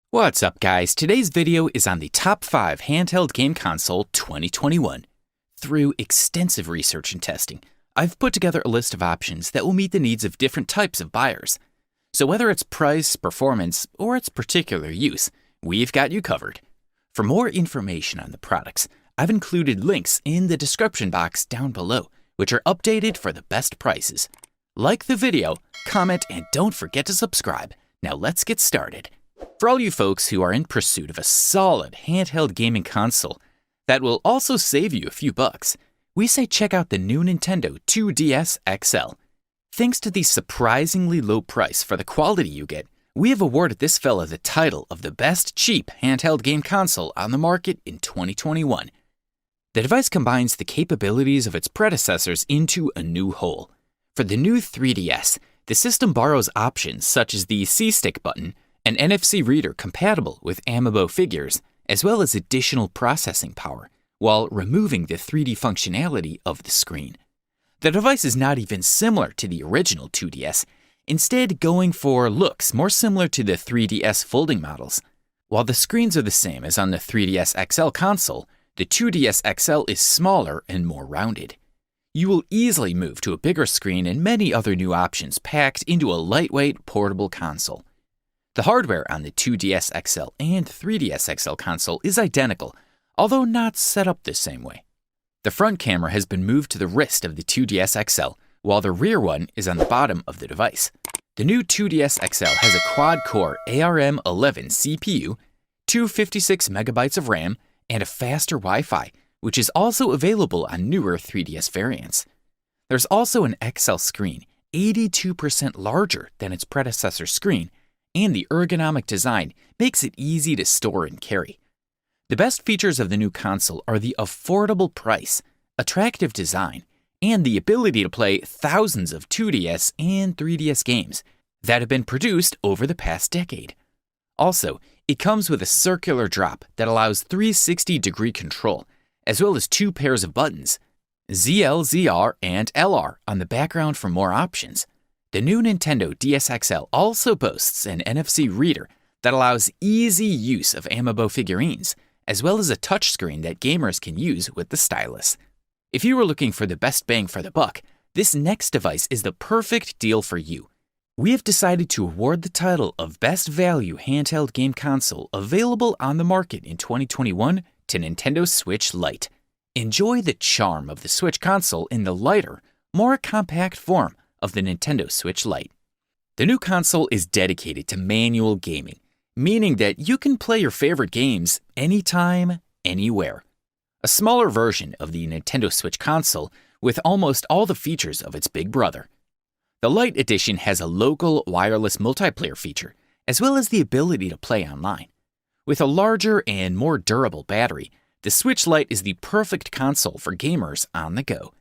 What's up, guys? Today's video is on the top 5 handheld game console 2021. Through extensive research and testing, I've put together a list of options that will meet the needs of different types of buyers. So whether it's price, performance, or its particular use, we've got you covered. For more information on the products, I've included links in the description box down below, which are updated for the best prices. Like the video, comment, and don't forget to subscribe. Now let's get started. For all you folks who are in pursuit of a solid handheld gaming console that will also save you a few bucks, we say check out the new Nintendo 2DS XL. Thanks to the surprisingly low price for the quality you get, we have awarded this fella the title of the best cheap handheld game console on the market in 2021. The device combines the capabilities of its predecessors into a new whole. For the new 3DS, the system borrows options such as the C-Stick button, an NFC reader compatible with amiibo figures, as well as additional processing power, while removing the 3D functionality of the screen. The device is not even similar to the original 2DS, instead going for looks more similar to the 3DS folding models. While the screens are the same as on the 3DS XL console, the 2DS XL is smaller and more rounded. You will easily move to a bigger screen and many other new options packed into a lightweight, portable console. The hardware on the 2DS XL and 3DS XL console is identical, although not set up the same way. The front camera has been moved to the wrist of the 2DS XL, while the rear one is on the bottom of the device. The new 2DS XL has a quad-core ARM11 CPU, 256 MB of RAM, and a faster Wi-Fi, which is also available on newer 3DS variants. There's also an XL screen, 82% larger than its predecessor screen, and the ergonomic design makes it easy to store and carry. The best features of the new console are the affordable price, attractive design, and the ability to play thousands of 2DS and 3DS games that have been produced over the past decade. Also, it comes with a circular drop that allows 360-degree control, as well as 2 pairs of buttons, ZL, ZR, and LR on the background for more options. The new Nintendo DS XL also boasts an NFC reader that allows easy use of amiibo figurines, as well as a touchscreen that gamers can use with the stylus. If you are looking for the best bang for the buck, this next device is the perfect deal for you. We have decided to award the title of Best Value Handheld Game Console available on the market in 2021 to Nintendo Switch Lite. Enjoy the charm of the Switch console in the lighter, more compact form of the Nintendo Switch Lite. The new console is dedicated to manual gaming, meaning that you can play your favorite games anytime, anywhere. A smaller version of the Nintendo Switch console with almost all the features of its big brother. The Lite edition has a local wireless multiplayer feature, as well as the ability to play online. With a larger and more durable battery, the Switch Lite is the perfect console for gamers on the go.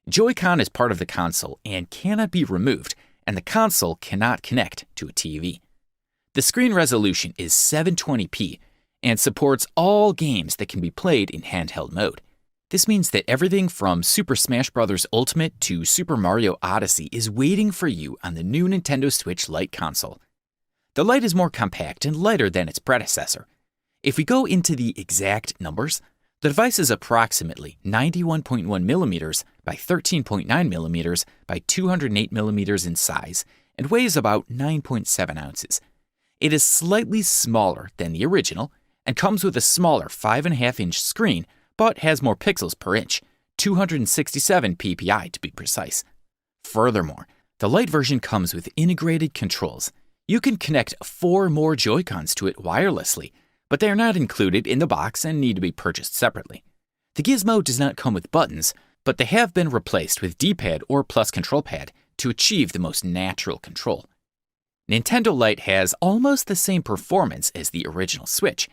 Joy-Con is part of the console and cannot be removed, and the console cannot connect to a TV. The screen resolution is 720p and supports all games that can be played in handheld mode. This means that everything from Super Smash Bros. Ultimate to Super Mario Odyssey is waiting for you on the new Nintendo Switch Lite console. The Lite is more compact and lighter than its predecessor. If we go into the exact numbers, the device is approximately 91.1 millimeters by 13.9 millimeters by 208 millimeters in size and weighs about 9.7 ounces. It is slightly smaller than the original and comes with a smaller 5.5-inch screen but has more pixels per inch, 267 ppi to be precise. Furthermore, the Lite version comes with integrated controls. You can connect 4 more Joy-Cons to it wirelessly, but they are not included in the box and need to be purchased separately. The gizmo does not come with buttons, but they have been replaced with D-pad or plus control pad to achieve the most natural control. Nintendo Lite has almost the same performance as the original Switch,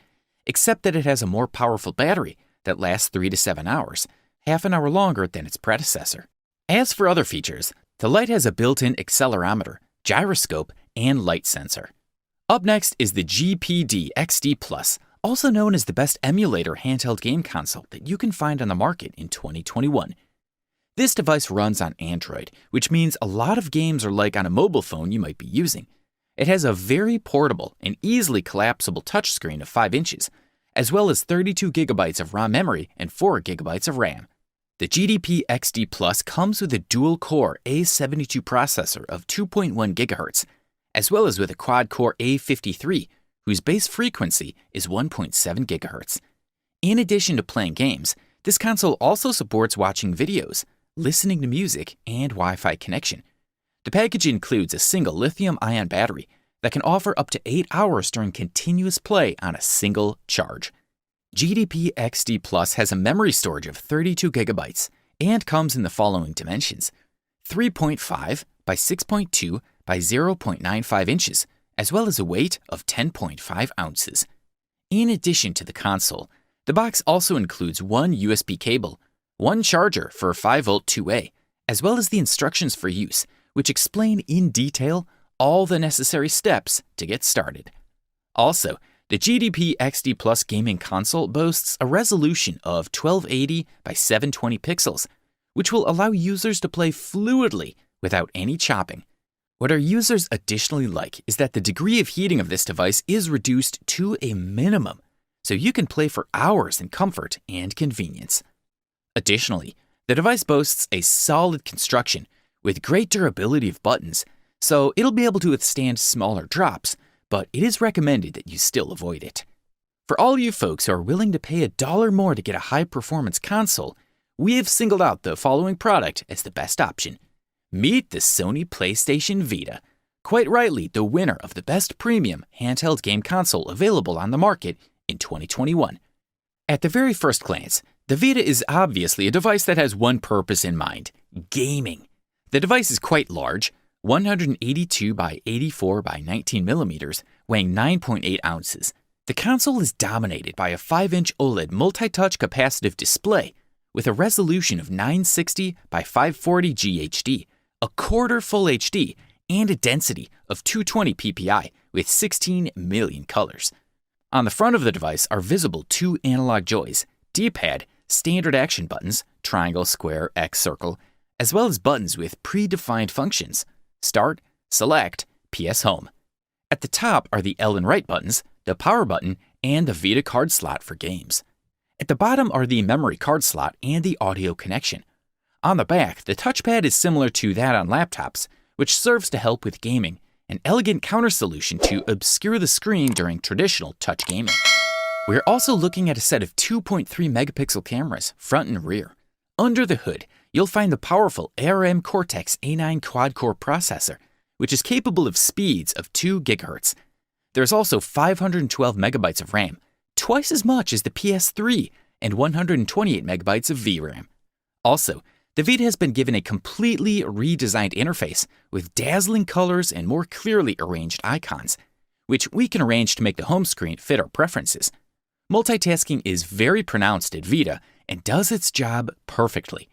except that it has a more powerful battery that lasts 3 to 7 hours, half an hour longer than its predecessor. As for other features, the Lite has a built-in accelerometer, gyroscope, and light sensor. Up next is the GDP XD Plus, also known as the best emulator handheld game console that you can find on the market in 2021. This device runs on Android, which means a lot of games are like on a mobile phone you might be using. It has a very portable and easily collapsible touchscreen of 5 inches, as well as 32 gigabytes of ROM memory and 4 gigabytes of RAM. The GDP XD Plus comes with a dual-core A72 processor of 2.1 GHz, as well as with a quad-core A53, whose base frequency is 1.7 GHz. In addition to playing games, this console also supports watching videos, listening to music, and Wi-Fi connection. The package includes a single lithium-ion battery that can offer up to 8 hours during continuous play on a single charge. GDP XD Plus has a memory storage of 32 gigabytes and comes in the following dimensions: 3.5 by 6.2 by 0.95 inches, as well as a weight of 10.5 ounces. In addition to the console, the box also includes one USB cable, one charger for 5V 2A, as well as the instructions for use, which explain in detail all the necessary steps to get started. Also, the GDP XD Plus gaming console boasts a resolution of 1280 by 720 pixels, which will allow users to play fluidly without any chopping. What our users additionally like is that the degree of heating of this device is reduced to a minimum, so you can play for hours in comfort and convenience. Additionally, the device boasts a solid construction with great durability of buttons, so it'll be able to withstand smaller drops, but it is recommended that you still avoid it. For all you folks who are willing to pay $1 more to get a high-performance console, we have singled out the following product as the best option. Meet the Sony Playstation Vita, quite rightly the winner of the best premium handheld game console available on the market in 2021. At the very first glance, the Vita is obviously a device that has one purpose in mind: gaming. The device is quite large, 182 by 84 by 19 millimeters, weighing 9.8 ounces. The console is dominated by a 5-inch OLED multi-touch capacitive display with a resolution of 960 by 540 GHD, a quarter Full HD, and a density of 220 ppi with 16 million colors. On the front of the device are visible 2 analog joys, D-pad, standard action buttons, triangle, square, X, circle, as well as buttons with predefined functions: Start, Select, PS Home. At the top are the L and right buttons, the power button, and the Vita card slot for games. At the bottom are the memory card slot and the audio connection. On the back, the touchpad is similar to that on laptops, which serves to help with gaming, an elegant counter solution to obscure the screen during traditional touch gaming. We're also looking at a set of 2.3 megapixel cameras, front and rear. Under the hood, you'll find the powerful ARM Cortex A9 quad-core processor, which is capable of speeds of 2 GHz. There's also 512 megabytes of RAM, twice as much as the PS3, and 128 megabytes of VRAM. Also, the Vita has been given a completely redesigned interface with dazzling colors and more clearly arranged icons, which we can arrange to make the home screen fit our preferences. Multitasking is very pronounced at Vita and does its job perfectly.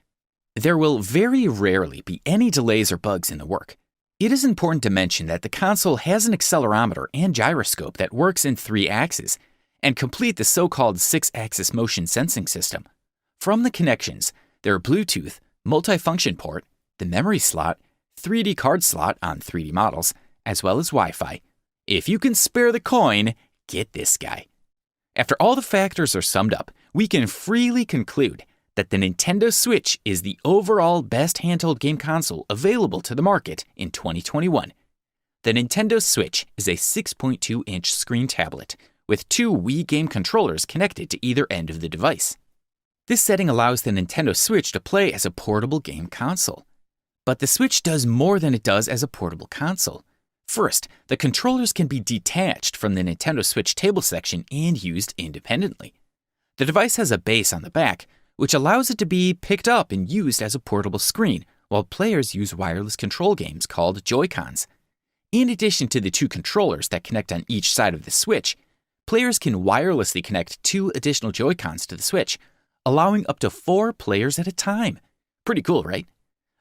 There will very rarely be any delays or bugs in the work. It is important to mention that the console has an accelerometer and gyroscope that works in 3 axes and complete the so-called 6-axis motion sensing system. From the connections, there are Bluetooth, multifunction port, the memory slot, 3D card slot on 3D models, as well as Wi-Fi. If you can spare the coin, get this guy. After all the factors are summed up, we can freely conclude that the Nintendo Switch is the overall best handheld game console available to the market in 2021. The Nintendo Switch is a 6.2-inch screen tablet with 2 Wii game controllers connected to either end of the device. This setting allows the Nintendo Switch to play as a portable game console. But the Switch does more than it does as a portable console. First, the controllers can be detached from the Nintendo Switch table section and used independently. The device has a base on the back, which allows it to be picked up and used as a portable screen, while players use wireless control games called Joy-Cons. In addition to the 2 controllers that connect on each side of the Switch, players can wirelessly connect 2 additional Joy-Cons to the Switch, allowing up to 4 players at a time. Pretty cool, right?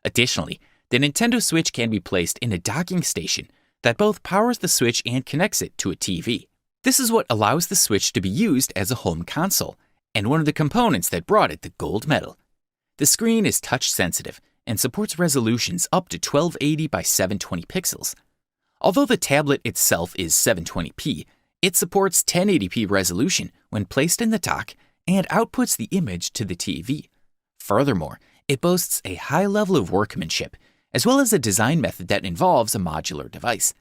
Additionally, the Nintendo Switch can be placed in a docking station that both powers the Switch and connects it to a TV. This is what allows the Switch to be used as a home console, and one of the components that brought it the gold medal. The screen is touch sensitive and supports resolutions up to 1280 by 720 pixels. Although the tablet itself is 720p, it supports 1080p resolution when placed in the dock and outputs the image to the TV. Furthermore, it boasts a high level of workmanship, as well as a design method that involves a modular device.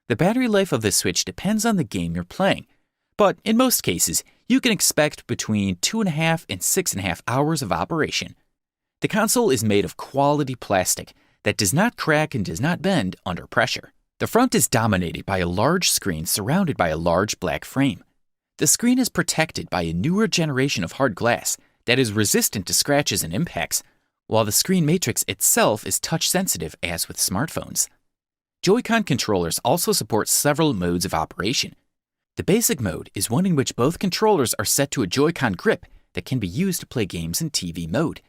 The battery life of the Switch depends on the game you're playing, but in most cases, you can expect between 2.5 and 6.5 hours of operation. The console is made of quality plastic that does not crack and does not bend under pressure. The front is dominated by a large screen surrounded by a large black frame. The screen is protected by a newer generation of hard glass that is resistant to scratches and impacts, while the screen matrix itself is touch-sensitive as with smartphones. Joy-Con controllers also support several modes of operation. The basic mode is one in which both controllers are set to a Joy-Con grip that can be used to play games in TV mode.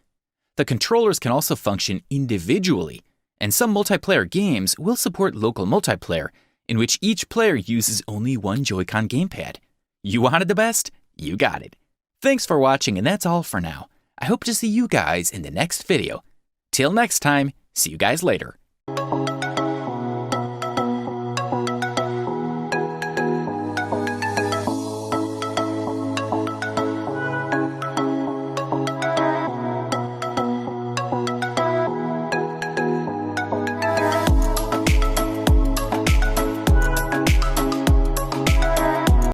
The controllers can also function individually, and some multiplayer games will support local multiplayer, in which each player uses only one Joy-Con gamepad. You wanted the best? You got it. Thanks for watching, and that's all for now. I hope to see you guys in the next video. Till next time, see you guys later.